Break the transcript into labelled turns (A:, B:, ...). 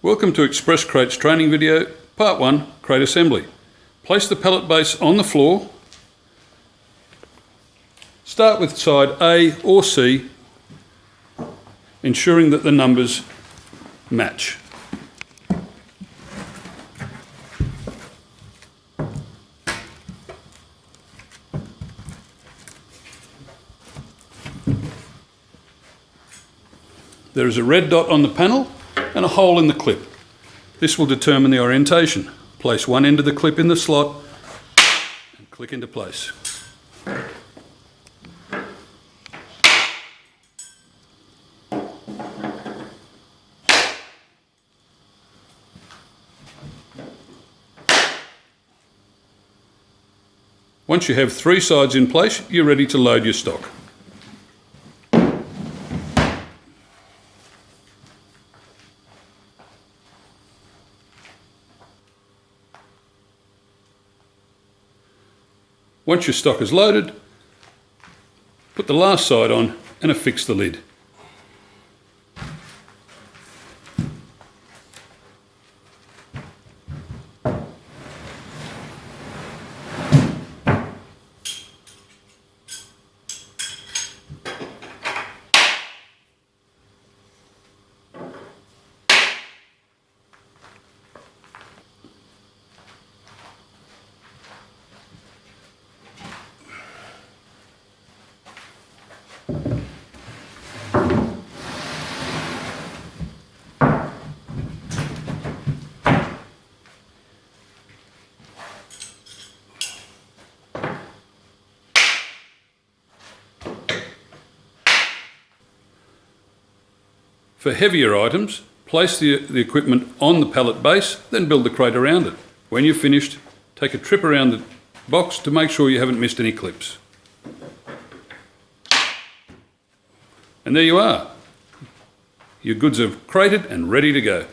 A: Welcome to Express Crate's training video, part 1, crate assembly. Place the pallet base on the floor. Start with side A or C, ensuring that the numbers match. There is a red dot on the panel and a hole in the clip. This will determine the orientation. Place one end of the clip in the slot and click into place. Once you have 3 sides in place, you're ready to load your stock. Once your stock is loaded, put the last side on and affix the lid. For heavier items, place the equipment on the pallet base, then build the crate around it. When you're finished, take a trip around the box to make sure you haven't missed any clips. And there you are. Your goods are crated and ready to go.